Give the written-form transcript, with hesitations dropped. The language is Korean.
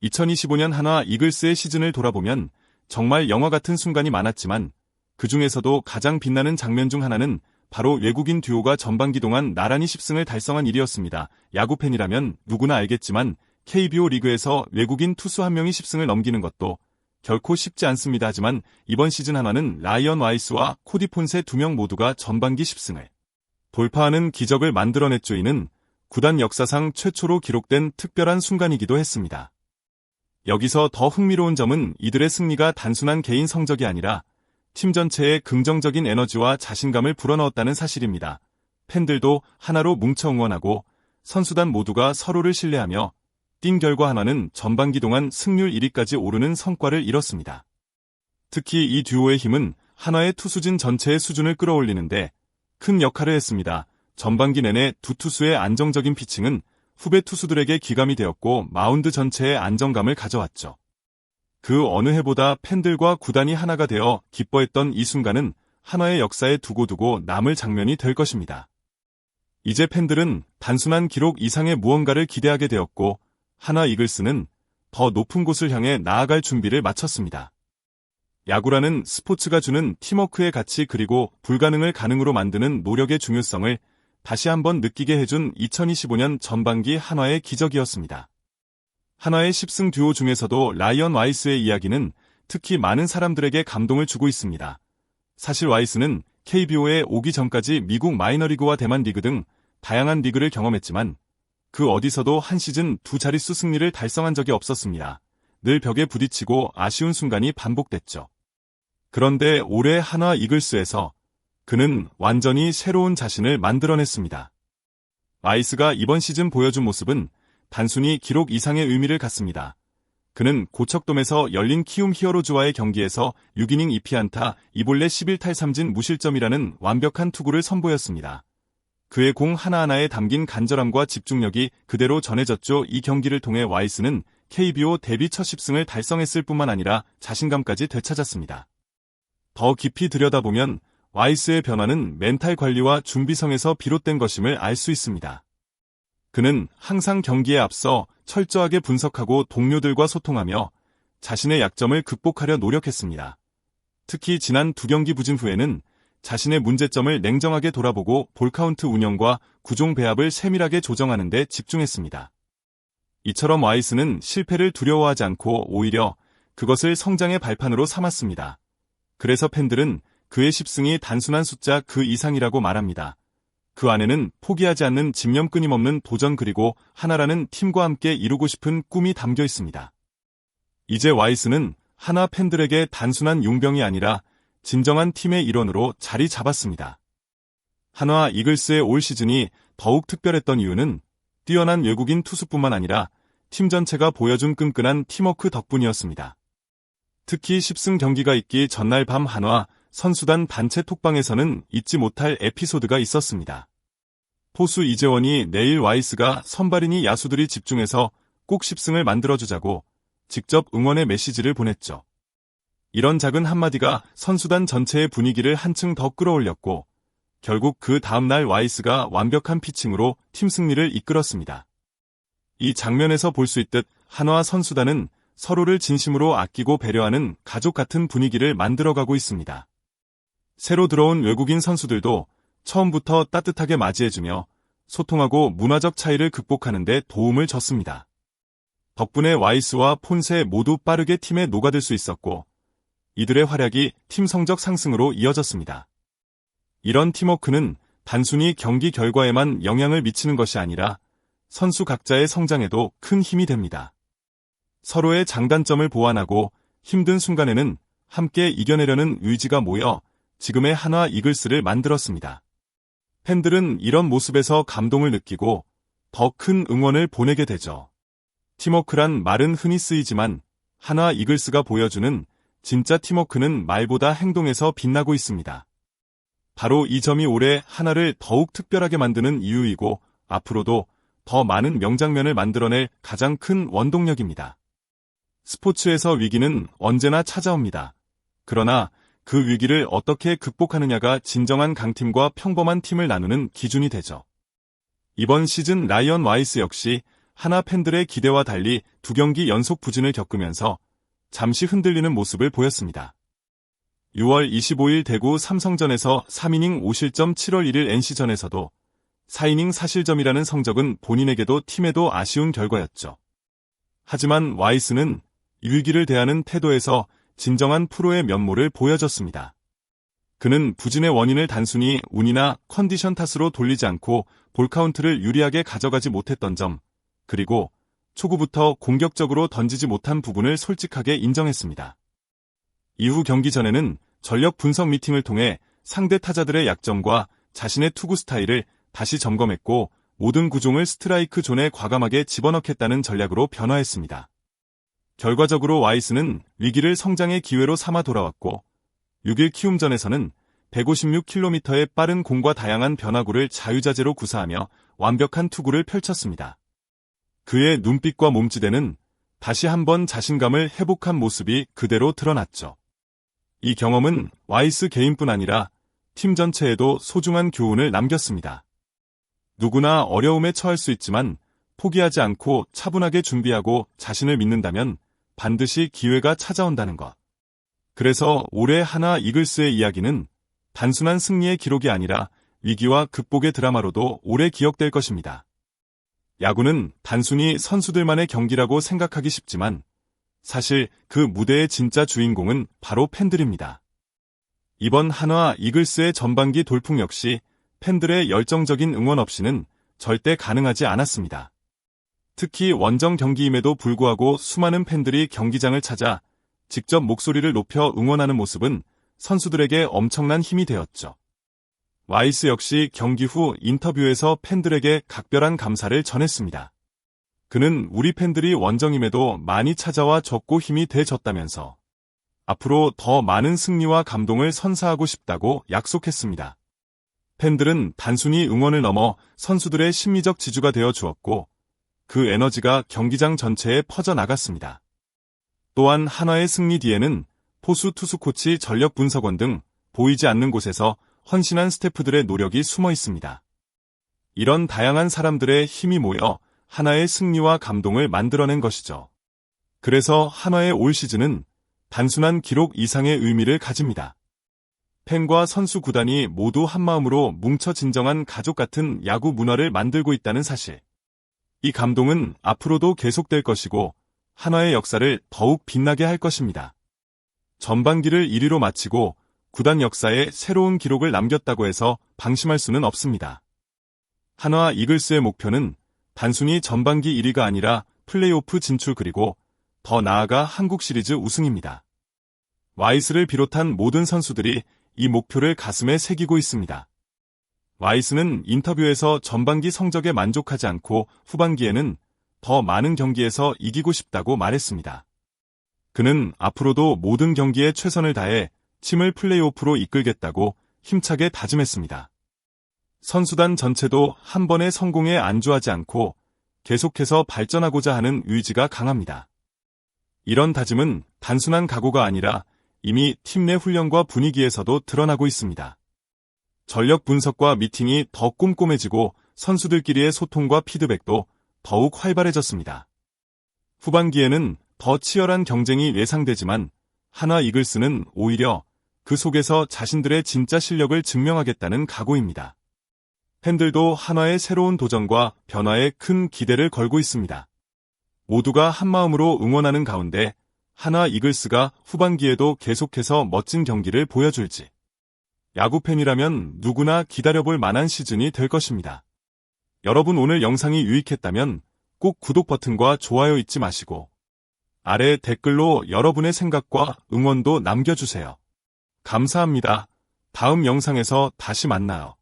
2025년 한화 이글스의 시즌을 돌아보면 정말 영화 같은 순간이 많았지만 그 중에서도 가장 빛나는 장면 중 하나는 바로 외국인 듀오가 전반기 동안 나란히 10승을 달성한 일이었습니다. 야구팬이라면 누구나 알겠지만 KBO 리그에서 외국인 투수 한 명이 10승을 넘기는 것도 결코 쉽지 않습니다. 하지만 이번 시즌 한화는 라이언 와이스와 코디 폰세 두 명 모두가 전반기 10승을 돌파하는 기적을 만들어냈죠. 이는 구단 역사상 최초로 기록된 특별한 순간이기도 했습니다. 여기서 더 흥미로운 점은 이들의 승리가 단순한 개인 성적이 아니라 팀 전체의 긍정적인 에너지와 자신감을 불어넣었다는 사실입니다. 팬들도 하나로 뭉쳐 응원하고 선수단 모두가 서로를 신뢰하며 뛴 결과 한화는 전반기 동안 승률 1위까지 오르는 성과를 이뤘습니다. 특히 이 듀오의 힘은 한화의 투수진 전체의 수준을 끌어올리는데 큰 역할을 했습니다. 전반기 내내 두 투수의 안정적인 피칭은 후배 투수들에게 기감이 되었고 마운드 전체에 안정감을 가져왔죠. 그 어느 해보다 팬들과 구단이 하나가 되어 기뻐했던 이 순간은 한화의 역사에 두고두고 남을 장면이 될 것입니다. 이제 팬들은 단순한 기록 이상의 무언가를 기대하게 되었고 한화 이글스는 더 높은 곳을 향해 나아갈 준비를 마쳤습니다. 야구라는 스포츠가 주는 팀워크의 가치 그리고 불가능을 가능으로 만드는 노력의 중요성을 다시 한번 느끼게 해준 2025년 전반기 한화의 기적이었습니다. 한화의 10승 듀오 중에서도 라이언 와이스의 이야기는 특히 많은 사람들에게 감동을 주고 있습니다. 사실 와이스는 KBO에 오기 전까지 미국 마이너리그와 대만 리그 등 다양한 리그를 경험했지만 그 어디서도 한 시즌 두 자릿수 승리를 달성한 적이 없었습니다. 늘 벽에 부딪히고 아쉬운 순간이 반복됐죠. 그런데 올해 한화 이글스에서 그는 완전히 새로운 자신을 만들어냈습니다. 와이스가 이번 시즌 보여준 모습은 단순히 기록 이상의 의미를 갖습니다. 그는 고척돔에서 열린 키움 히어로즈와의 경기에서 6이닝 2피안타 2볼넷 11탈 3진 무실점이라는 완벽한 투구를 선보였습니다. 그의 공 하나하나에 담긴 간절함과 집중력이 그대로 전해졌죠. 이 경기를 통해 와이스는 KBO 데뷔 첫 10승을 달성했을 뿐만 아니라 자신감까지 되찾았습니다. 더 깊이 들여다보면 와이스의 변화는 멘탈 관리와 준비성에서 비롯된 것임을 알 수 있습니다. 그는 항상 경기에 앞서 철저하게 분석하고 동료들과 소통하며 자신의 약점을 극복하려 노력했습니다. 특히 지난 두 경기 부진 후에는 자신의 문제점을 냉정하게 돌아보고 볼카운트 운영과 구종 배합을 세밀하게 조정하는 데 집중했습니다. 이처럼 와이스는 실패를 두려워하지 않고 오히려 그것을 성장의 발판으로 삼았습니다. 그래서 팬들은 그의 10승이 단순한 숫자 그 이상이라고 말합니다. 그 안에는 포기하지 않는 집념 끊임없는 도전 그리고 하나라는 팀과 함께 이루고 싶은 꿈이 담겨 있습니다. 이제 와이스는 한화 팬들에게 단순한 용병이 아니라 진정한 팀의 일원으로 자리 잡았습니다. 한화 이글스의 올 시즌이 더욱 특별했던 이유는 뛰어난 외국인 투수뿐만 아니라 팀 전체가 보여준 끈끈한 팀워크 덕분이었습니다. 특히 10승 경기가 있기 전날 밤 한화 선수단 단체 톡방에서는 잊지 못할 에피소드가 있었습니다. 포수 이재원이 내일 와이스가 선발이니 야수들이 집중해서 꼭 10승을 만들어주자고 직접 응원의 메시지를 보냈죠. 이런 작은 한마디가 선수단 전체의 분위기를 한층 더 끌어올렸고 결국 그 다음날 와이스가 완벽한 피칭으로 팀 승리를 이끌었습니다. 이 장면에서 볼 수 있듯 한화 선수단은 서로를 진심으로 아끼고 배려하는 가족 같은 분위기를 만들어가고 있습니다. 새로 들어온 외국인 선수들도 처음부터 따뜻하게 맞이해주며 소통하고 문화적 차이를 극복하는 데 도움을 줬습니다. 덕분에 와이스와 폰세 모두 빠르게 팀에 녹아들 수 있었고 이들의 활약이 팀 성적 상승으로 이어졌습니다. 이런 팀워크는 단순히 경기 결과에만 영향을 미치는 것이 아니라 선수 각자의 성장에도 큰 힘이 됩니다. 서로의 장단점을 보완하고 힘든 순간에는 함께 이겨내려는 의지가 모여 지금의 한화 이글스를 만들었습니다. 팬들은 이런 모습에서 감동을 느끼고 더 큰 응원을 보내게 되죠. 팀워크란 말은 흔히 쓰이지만 한화 이글스가 보여주는 진짜 팀워크는 말보다 행동에서 빛나고 있습니다. 바로 이 점이 올해 한화를 더욱 특별하게 만드는 이유이고 앞으로도 더 많은 명장면을 만들어낼 가장 큰 원동력입니다. 스포츠에서 위기는 언제나 찾아옵니다. 그러나 그 위기를 어떻게 극복하느냐가 진정한 강팀과 평범한 팀을 나누는 기준이 되죠. 이번 시즌 라이언 와이스 역시 하나 팬들의 기대와 달리 2경기 연속 부진을 겪으면서 잠시 흔들리는 모습을 보였습니다. 6월 25일 대구 삼성전에서 3이닝 5실점, 7월 1일 NC전에서도 4이닝 4실점이라는 성적은 본인에게도 팀에도 아쉬운 결과였죠. 하지만 와이스는 위기를 대하는 태도에서 진정한 프로의 면모를 보여줬습니다. 그는 부진의 원인을 단순히 운이나 컨디션 탓으로 돌리지 않고 볼카운트를 유리하게 가져가지 못했던 점, 그리고 초구부터 공격적으로 던지지 못한 부분을 솔직하게 인정했습니다. 이후 경기 전에는 전력 분석 미팅을 통해 상대 타자들의 약점과 자신의 투구 스타일을 다시 점검했고 모든 구종을 스트라이크 존에 과감하게 집어넣겠다는 전략으로 변화했습니다. 결과적으로 와이스는 위기를 성장의 기회로 삼아 돌아왔고 6일 키움전에서는 156km의 빠른 공과 다양한 변화구를 자유자재로 구사하며 완벽한 투구를 펼쳤습니다. 그의 눈빛과 몸짓에는 다시 한번 자신감을 회복한 모습이 그대로 드러났죠. 이 경험은 와이스 개인뿐 아니라 팀 전체에도 소중한 교훈을 남겼습니다. 누구나 어려움에 처할 수 있지만 포기하지 않고 차분하게 준비하고 자신을 믿는다면 반드시 기회가 찾아온다는 것. 그래서 올해 하나 이글스의 이야기는 단순한 승리의 기록이 아니라 위기와 극복의 드라마로도 오래 기억될 것입니다. 야구는 단순히 선수들만의 경기라고 생각하기 쉽지만 사실 그 무대의 진짜 주인공은 바로 팬들입니다. 이번 한화 이글스의 전반기 돌풍 역시 팬들의 열정적인 응원 없이는 절대 가능하지 않았습니다. 특히 원정 경기임에도 불구하고 수많은 팬들이 경기장을 찾아 직접 목소리를 높여 응원하는 모습은 선수들에게 엄청난 힘이 되었죠. 와이스 역시 경기 후 인터뷰에서 팬들에게 각별한 감사를 전했습니다. 그는 우리 팬들이 원정임에도 많이 찾아와 줬고 힘이 돼줬다면서 앞으로 더 많은 승리와 감동을 선사하고 싶다고 약속했습니다. 팬들은 단순히 응원을 넘어 선수들의 심리적 지주가 되어 주었고 그 에너지가 경기장 전체에 퍼져나갔습니다. 또한 한화의 승리 뒤에는 포수 투수 코치 전력 분석원 등 보이지 않는 곳에서 헌신한 스태프들의 노력이 숨어 있습니다. 이런 다양한 사람들의 힘이 모여 한화의 승리와 감동을 만들어낸 것이죠. 그래서 한화의 올 시즌은 단순한 기록 이상의 의미를 가집니다. 팬과 선수 구단이 모두 한마음으로 뭉쳐 진정한 가족 같은 야구 문화를 만들고 있다는 사실. 이 감동은 앞으로도 계속될 것이고 한화의 역사를 더욱 빛나게 할 것입니다. 전반기를 1위로 마치고 구단 역사에 새로운 기록을 남겼다고 해서 방심할 수는 없습니다. 한화 이글스의 목표는 단순히 전반기 1위가 아니라 플레이오프 진출 그리고 더 나아가 한국 시리즈 우승입니다. 와이스를 비롯한 모든 선수들이 이 목표를 가슴에 새기고 있습니다. 와이스는 인터뷰에서 전반기 성적에 만족하지 않고 후반기에는 더 많은 경기에서 이기고 싶다고 말했습니다. 그는 앞으로도 모든 경기에 최선을 다해 팀을 플레이오프로 이끌겠다고 힘차게 다짐했습니다. 선수단 전체도 한 번의 성공에 안주하지 않고 계속해서 발전하고자 하는 의지가 강합니다. 이런 다짐은 단순한 각오가 아니라 이미 팀 내 훈련과 분위기에서도 드러나고 있습니다. 전력 분석과 미팅이 더 꼼꼼해지고 선수들끼리의 소통과 피드백도 더욱 활발해졌습니다. 후반기에는 더 치열한 경쟁이 예상되지만 한화 이글스는 오히려 그 속에서 자신들의 진짜 실력을 증명하겠다는 각오입니다. 팬들도 한화의 새로운 도전과 변화에 큰 기대를 걸고 있습니다. 모두가 한마음으로 응원하는 가운데 한화 이글스가 후반기에도 계속해서 멋진 경기를 보여줄지 야구팬이라면 누구나 기다려볼 만한 시즌이 될 것입니다. 여러분 오늘 영상이 유익했다면 꼭 구독 버튼과 좋아요 잊지 마시고 아래 댓글로 여러분의 생각과 응원도 남겨주세요. 감사합니다. 다음 영상에서 다시 만나요.